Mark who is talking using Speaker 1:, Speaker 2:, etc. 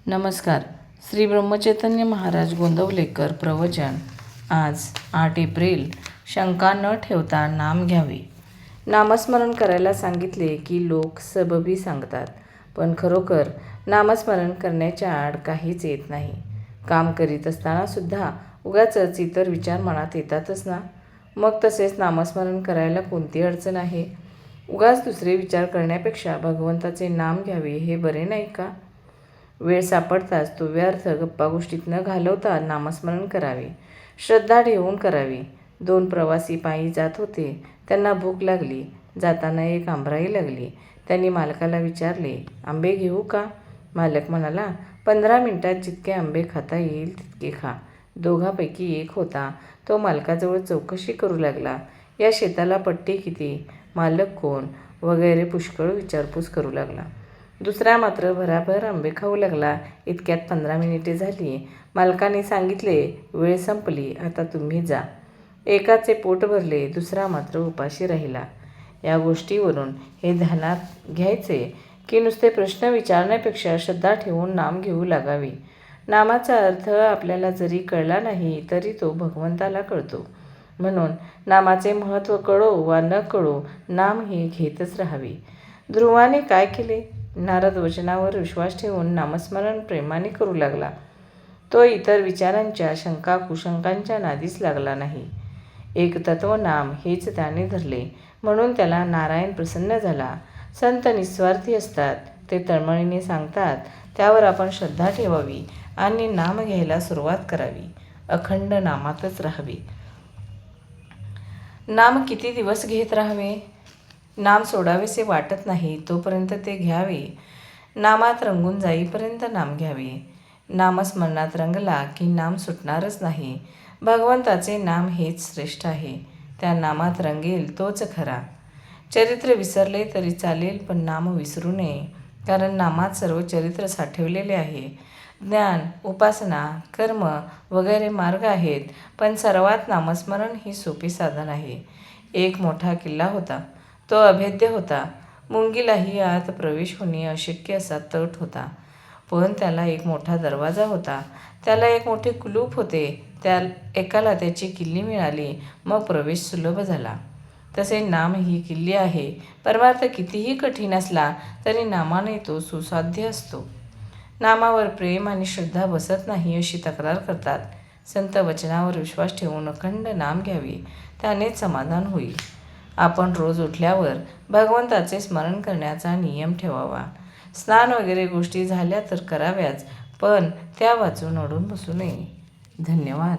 Speaker 1: नमस्कार. श्री ब्रह्मचैतन्य महाराज गोंदवलेकर प्रवचन. आज 8 एप्रिल. शंका न ठेवता नाम घ्यावे. नामस्मरण करायला सांगितले की लोक सबबी सांगतात, पण खरोखर नामस्मरण करण्याच्या आड काहीच येत नाही. काम करीत असताना सुद्धा उगाचच इतर विचार मनात येतातच ना. मग तसेच नामस्मरण करायला कोणती अडचण आहे? उगाच दुसरे विचार करण्यापेक्षा भगवंताचे नाम घ्यावे हे बरे नाही का? वेळ सापडताच तो व्यर्थ गप्पागोष्टीत न घालवता नामस्मरण करावे. श्रद्धा ठेवून करावे. 2 प्रवासी पायी जात होते. त्यांना भूक लागली. जाताना एक आंबराई लागली. त्यांनी मालकाला विचारले, आंबे घेऊ का? मालक म्हणाला, 15 मिनिटात जितके आंबे खाता येईल तितके खा. दोघांपैकी एक होता. तो मालकाजवळ चौकशी करू लागला. या शेताला पट्टी किती? मालक कोण? वगैरे पुष्कळ विचारपूस करू लागला. दुसरा मात्र भराभर आंबे खाऊ लागला. इतक्यात 15 मिनिटे झाली. मालकाने सांगितले, वेळ संपली, आता तुम्ही जा. एकाचे पोट भरले, दुसरा मात्र उपाशी राहिला. या गोष्टीवरून हे ध्यानात घ्यायचे की नुसते प्रश्न विचारण्यापेक्षा श्रद्धा ठेवून नाम घेऊ लागावे. नामाचा अर्थ आपल्याला जरी कळला नाही तरी तो भगवंताला कळतो. म्हणून नामाचे महत्त्व कळो वा न कळो नाम हे घेतच राहावे. ध्रुवाने काय केले? नारद वचनावर विश्वास ठेवून नामस्मरण प्रेमाने करू लागला. तो इतर विचारांच्या शंका कुशंकांच्या नादीस लागला नाही. एक तत्वनाम हेच त्याने धरले. म्हणून त्याला नारायण प्रसन्न झाला. संत निस्वार्थी असतात. ते तळमळीने सांगतात, त्यावर आपण श्रद्धा ठेवावी आणि नाम घ्यायला सुरुवात करावी. अखंड नामातच राहावे. नाम किती दिवस घेत राहावे? नाम सोडावेसे वाटत नाही तोपर्यंत ते घ्यावे. नामात रंगून जाईपर्यंत नाम घ्यावे. नामस्मरणात रंगला की नाम सुटणारच नाही. भगवंताचे नाम हेच श्रेष्ठ आहे. त्या नामात रंगेल तोच खरा. चरित्र विसरले तरी चालेल, पण नाम विसरू नये. कारण नामात सर्व चरित्र साठवलेले आहे. ज्ञान, उपासना, कर्म वगैरे मार्ग आहेत, पण सर्वात नामस्मरण ही सोपी साधन आहे. एक मोठा किल्ला होता. तो अभेद्य होता. मुंगीलाही आत प्रवेश होणे अशक्य असा तट होता. पण त्याला एक मोठा दरवाजा होता. त्याला एक मोठे कुलूप होते. एकाला त्याची किल्ली मिळाली, मग प्रवेश सुलभ झाला. तसे नाम ही किल्ली आहे. परमार्थ कितीही कठीण असला तरी नामाने तो सुसाध्य असतो. नामावर प्रेम आणि श्रद्धा बसत नाही अशी तक्रार करतात. संत वचनावर विश्वास ठेवून अखंड नाम घ्यावे, त्यानेच समाधान होईल. आपण रोज उठल्यावर भगवंताचे स्मरण करण्याचा नियम ठेवावा. स्नान वगैरे गोष्टी झाल्या तर कराव्याच, पण त्या वाचून अडून बसू नये. धन्यवाद.